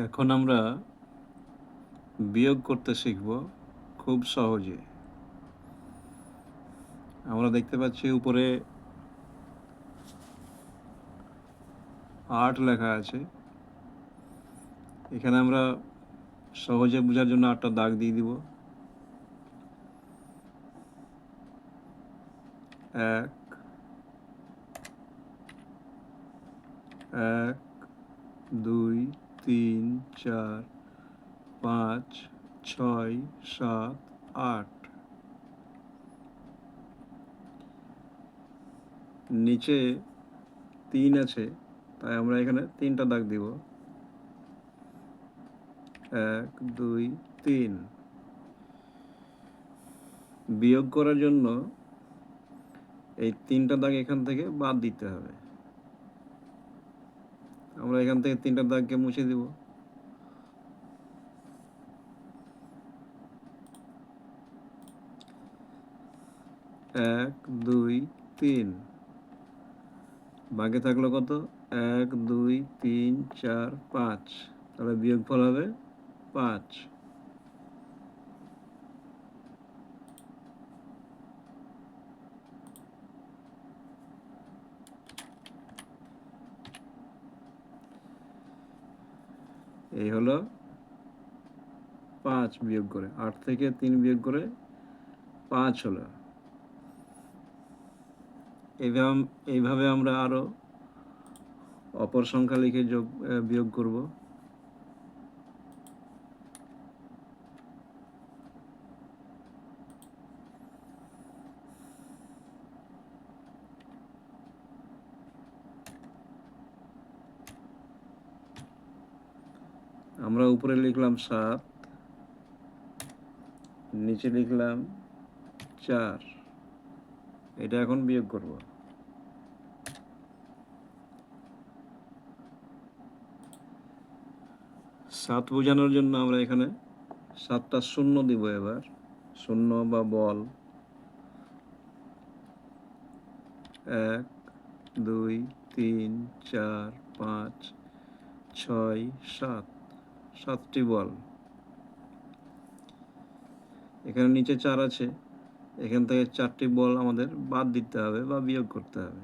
এখন আমরা বিয়োগ করতে শিখব খুব সহজে। আমরা দেখতে পাচ্ছি উপরে ৮ লেখা আছে। এখানে আমরা সহজে বোঝার জন্য ৮টা দাগ দিয়ে দিব। ১, ১, ২, ৩, ৪, ৫, ৬, ৭, ৮। নিচে ৩ আছে, তাই আমরা এখানে ৩টা দাগ দিব। ১, ২, ৩। বিয়োগ করার জন্য এই ৩টা দাগ এখান থেকে বাদ দিতে হবে। আমরা এখান থেকে ৩টা দাগকে মুছে দিব। ১, ২, ৩। বাকি থাকলো কত? ১, ২, ৩, ৪, ৫। তাহলে বিয়োগফল হবে ৫। এই হলো ৫ বিয়োগ করে ৮ থেকে ৩ বিয়োগ করে ৫ হলো। এইভাবে আমরা আরো অপর সংখ্যা লিখে বিয়োগ করব। আমরা উপরে লিখলাম ৭, নিচে লিখলাম ৪। এটা এখন বিয়োগ করব। ৭ বোঝানোর জন্য আমরা এখানে ৭টা শূন্য দিব এবার। শূন্য বা বল। ১, ২, ৩, ৪, ৫, ৬, ৭। ৭টি বল। এখানে নিচে ৪ আছে, এখান থেকে ৪টি বল আমাদের বাদ দিতে হবে বা বিয়োগ করতে হবে।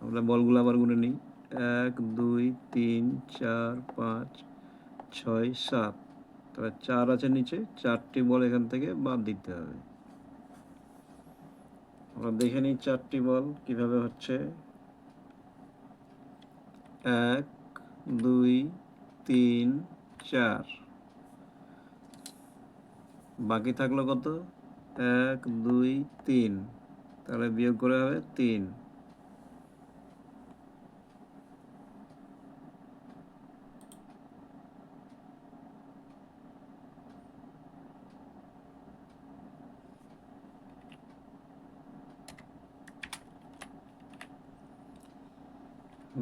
আমরা বলগুলো আবার গুনে নিই। ১, ২, ৩, ৪, ৫, ৬, ৭। তাহলে ৪ আছে নিচে, ৪টি বল এখান থেকে বাদ দিতে হবে। আমরা দেখে নিই ৪টি বল কিভাবে হচ্ছে। ১, ২, ৩, ৪। বাকি থাকলো কত? ১, ২, ৩। তাহলে বিয়োগ করে হবে ৩।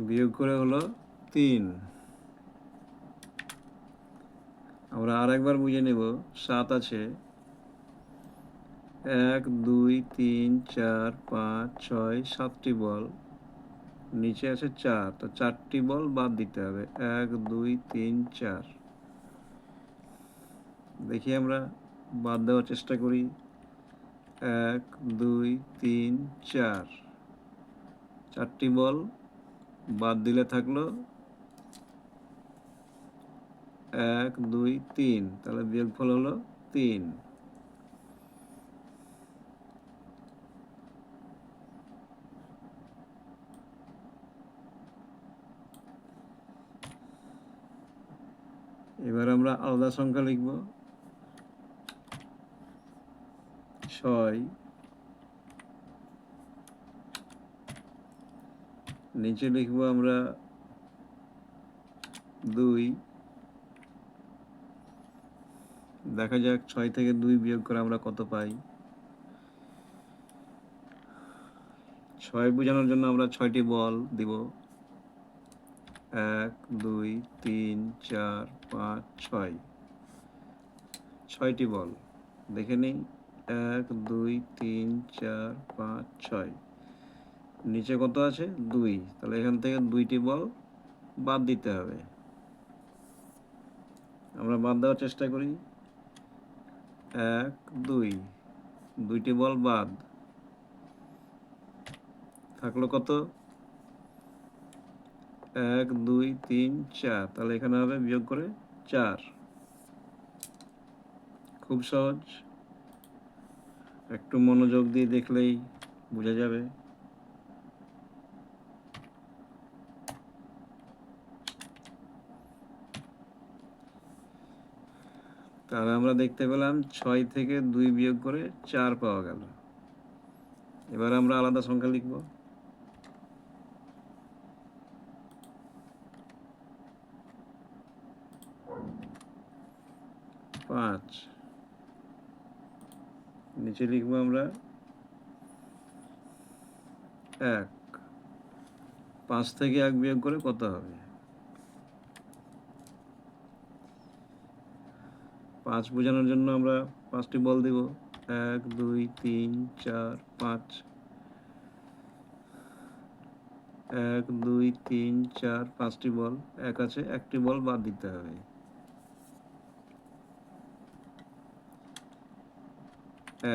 বিয়োগ করে হলো ৩। আমরা আরেকবার বুঝে নেব। ৭ আছে, ১, ২, ৩, ৪, ৫, ৬, ৭টি বল। নিচে আছে ৪, তো ৪টি বল বাদ দিতে হবে। ১, ২, ৩, ৪। দেখি আমরা বাদ দেওয়ার চেষ্টা করি। ১, ২, ৩, ৪। ৪টি বল বাদ দিলে থাকলো ১, ২, ৩। তাহলে বিয়োগফল হলো ৩। এবার আমরা আলাদা সংখ্যা লিখব। ৬, নিচে লিখব আমরা ২। দেখা যাক ৬ থেকে ২ বিয়োগ করে আমরা কত পাই। ৬ বোঝানোর জন্য আমরা ৬টি বল দিব। ১, ২, ৩, ৪, ৫, ৬। ৬টি বল। দেখে নিই। ১, ২, ৩, ৪, ৫, ৬। নিচে কত আছে 2, তাহলে এখান থেকে 2টি বল বাদ দিতে হবে। আমরা বাদ দেওয়ার চেষ্টা করি। 1 2, 2টি বল বাদ, থাকলো কত 1 2 3 4, তাহলে এখানে হবে বিয়োগ করে 4। খুব সহজ, একটু মনোযোগ দিয়ে দেখলেই বোঝা যাবে। তাহলে আমরা দেখতে পেলাম 6 থেকে 2 বিয়োগ করে 4 পাওয়া গেল। এবার আমরা আলাদা সংখ্যা লিখব। 5, নিচে লিখবো আমরা 1। 5 থেকে 1 বিয়োগ করে কত হবে? 5 বোঝানোর জন্য আমরা 5টি বল দিব। 1 2 3 4 5। 1 2 3 4, 5টি বল, 1 আছে, 1টি বল বাদ দিতে হবে।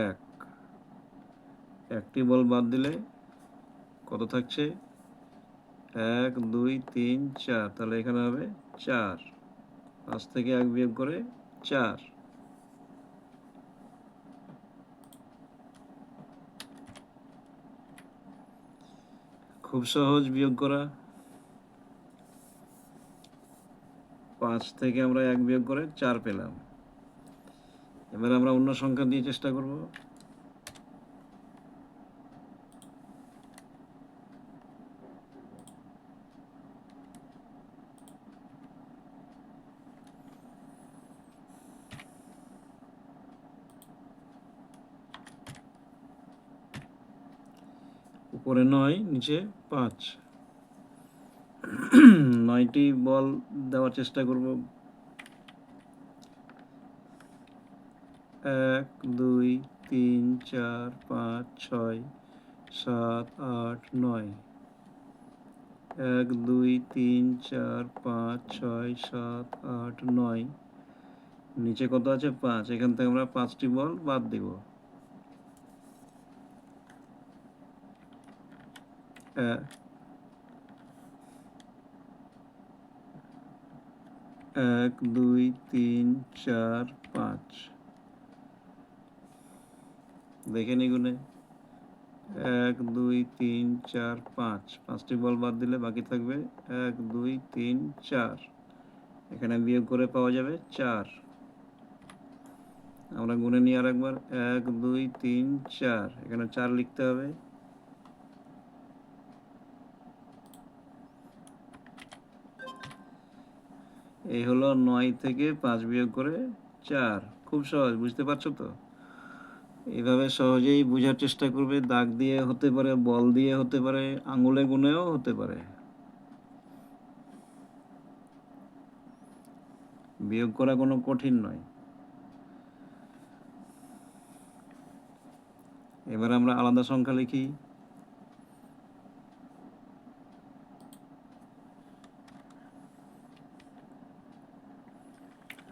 1, 1টি বল বাদ দিলে কত থাকছে? 1 2 3 4, তাহলে এখানে হবে 4। 5 থেকে 1 বিয়োগ করে 4। খুব সহজ বিয়োগ করা। 5 থেকে আমরা 1 বিয়োগ করে 4 পেলাম। এবার আমরা অন্য সংখ্যা দিয়ে চেষ্টা করব। উপরে 9, নিচে 5। 9টি বল দেওয়ার চেষ্টা করব। 1 2 3 4 5 6 7 8 9। 1 2 3 4 5 6 7 8 9। নিচে কত আছে 5, এখান থেকে আমরা 5টি বল বাদ দিব। 1 2 3 4 5। দেখে নি গুনে। 1 2 3 4 5। 5টি বল বাদ দিলে বাকি থাকবে 1 2 3 4। এখানে বিয়োগ করে পাওয়া যাবে 4। আমরা গুনে নিই আরেকবার। 1 2 3 4, এখানে 4 লিখতে হবে। এই হলো 9 থেকে 5 বিয়োগ করে 4। খুব সহজ, বুঝতে পারছো তো? এইভাবে সহজেই বোঝার চেষ্টা করবে। দাগ দিয়ে হতে পারে, বল দিয়ে হতে পারে, আঙুলে গুনেও হতে পারে। বিয়োগ করা কোনো কঠিন নয়। এবার আমরা আলাদা সংখ্যা লিখি।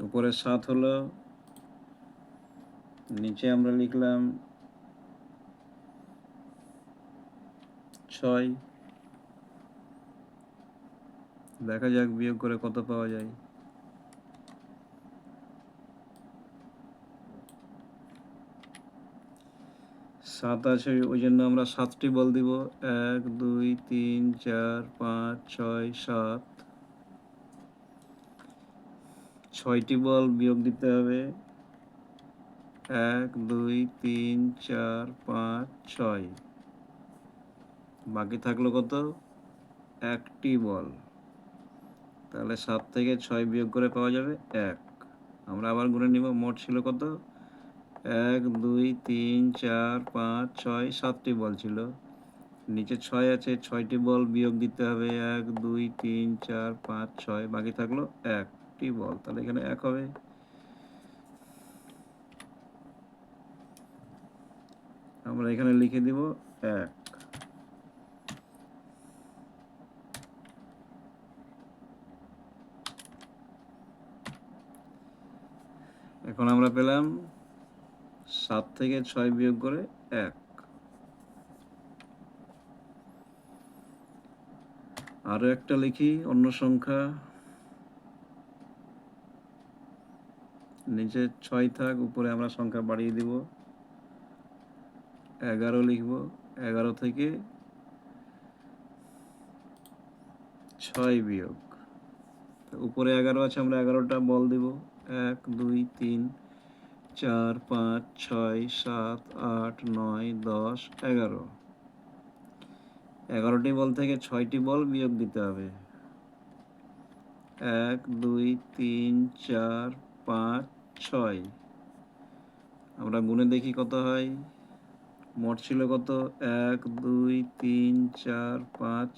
উপরে 7 হলো, নিচে আমরা লিখলাম 6। দেখা যাক বিয়োগ করে কত পাওয়া যায়। 7 আছে, ওই জন্য আমরা 7টি বল দিব। 1 2 3 4 5 6 7। 6টি বল বিয়োগ দিতে হবে। 1 2 3 4 5 6। বাকি থাকলো কত? 1টি বল। তাহলে 7 থেকে 6 বিয়োগ করে পাওয়া যাবে 1। আমরা আবার গুনে নিব। মোট ছিল কত? 1 2 3 4 5 6 7টি বল ছিল। নিচে 6 আছে, 6টি বল বিয়োগ দিতে হবে। 1 2 3 4 5 6, বাকি থাকলো 1টি বল, তাহলে এখানে 1 হবে। আমরা এখানে লিখে দিব 1। এখন আমরা পেলাম 7 থেকে 6 বিয়োগ করে 1। আরও একটা লিখি অন্য সংখ্যা, নিচে 6 থাক, উপরে আমরা সংখ্যা বাড়িয়ে দিব, 11 লিখব। 11 থেকে 6 বিয়োগ, উপরে 11 আছে, আমরা 11টা বল দিব। 1 2 3 4 5 6 7 8 9 10 11। 11টি বল থেকে 6টি বল বিয়োগ দিতে হবে। 1 2 3 4 5 6। আমরা গুণে দেখি কত হয়। মোট ছিল কত? 1 2 3 4 5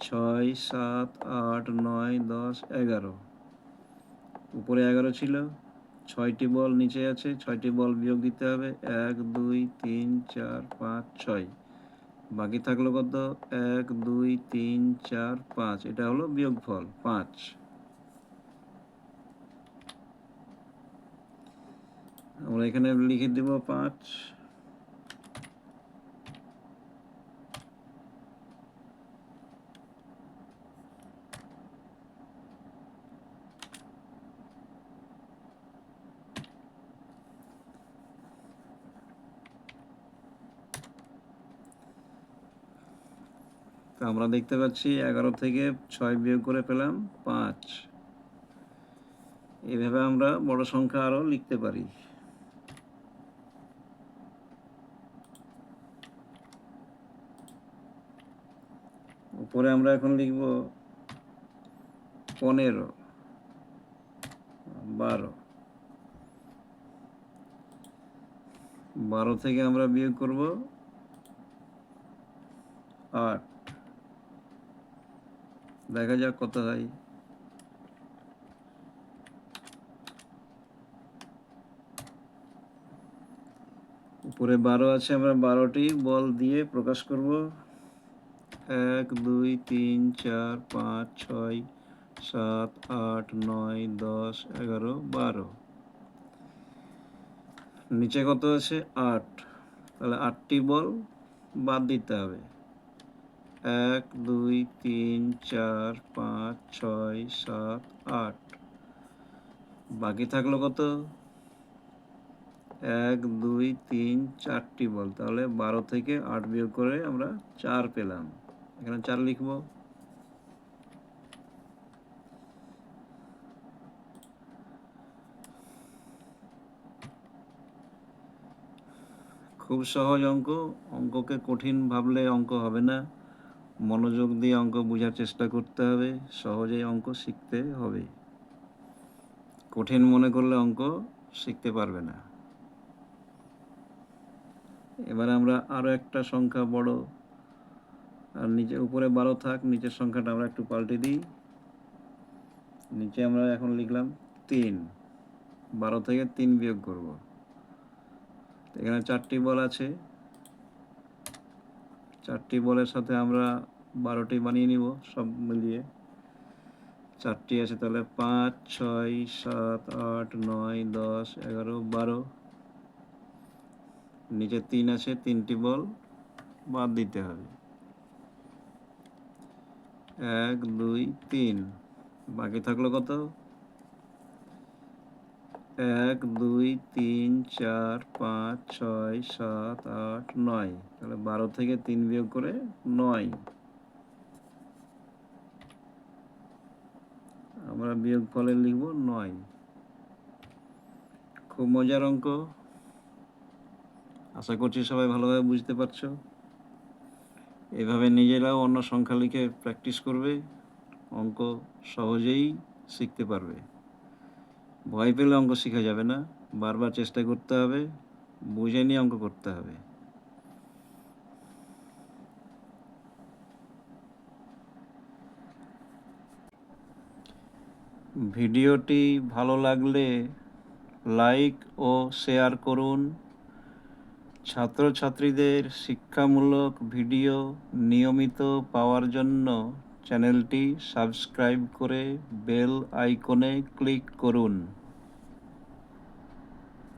6 7 8 9 10 11। উপরে 11 ছিল, 6টি বল নিচে আছে, 6টি বল বিয়োগ দিতে হবে। 1 2 3 4 5 6। বাকি থাকলো কত? 1 2 3 4 5। এটা হলো বিয়োগফল 5। আমরা এখানে লিখে দেব 5। তো আমরা দেখতে পাচ্ছি 11 থেকে 6 বিয়োগ করে পেলাম 5। এভাবে আমরা বড় সংখ্যা আরও লিখতে পারি। উপরে আমরা এখন লিখব 15 12। 12 থেকে আমরা বিয়োগ করব 8। দেখা যাক কত হয়। উপরে 12 আছে, আমরা 12টি বল দিয়ে প্রকাশ করব। 1 2 3 4 5 6 7 8 9 10 11 12। নিচে কত আছে? 8। তাহলে 8টি বল বাদ দিতে হবে। 1 2 3 4 5 6 7 8। বাকি থাকলো কত? 1 2 3 4টি বল। তাহলে 12 থেকে 8 বিয়োগ করে আমরা 4 পেলাম। এখানে 4 লিখব। খুব সহজ অঙ্ক। অঙ্ককে কঠিন ভাবলে অঙ্ক হবে না। মনোযোগ দিয়ে অঙ্ক বোঝার চেষ্টা করতে হবে, সহজেই অঙ্ক শিখতে হবে। কঠিন মনে করলে অঙ্ক শিখতে পারবে না। এবার আমরা আরও একটা সংখ্যা বড়, আর নিচে উপরে 12 থাক, নিচের সংখ্যাটা আমরা একটু পাল্টে দিই। নিচে আমরা এখন লিখলাম 3। 12 থেকে 3 বিয়োগ করব। এখানে 4টি বল আছে, 4টি বলের সাথে আমরা 12টি বানিয়ে নিব সব মিলিয়ে। 4টি আছে, তাহলে 5 6 7 8 9 10 11 12। নিচে 3 আছে, 3টি বল বাদ দিতে হবে। 1 2 3। বাকি থাকলো কত? 1 2 3 4 5 6 7 8 9। তাহলে 12 থেকে 3 বিয়োগ করে 9। আমরা বিয়োগ ফলে লিখব 9। খুব মজার অঙ্ক। আশা করছি সবাই ভালোভাবে বুঝতে পারছো। এভাবে নিজেরাও অন্য সংখ্যা লিখে প্র্যাকটিস করবে, অঙ্ক সহজেই শিখতে পারবে। ভয় পেলে অঙ্ক শেখা যাবে না, বারবার চেষ্টা করতে হবে, বুঝে নিয়ে অঙ্ক করতে হবে। ভিডিওটি ভালো লাগলে লাইক ও শেয়ার করুন। ছাত্রছাত্রীদের শিক্ষামূলক ভিডিও নিয়মিত পাওয়ার জন্য চ্যানেলটি সাবস্ক্রাইব করে বেল আইকনে ক্লিক করুন।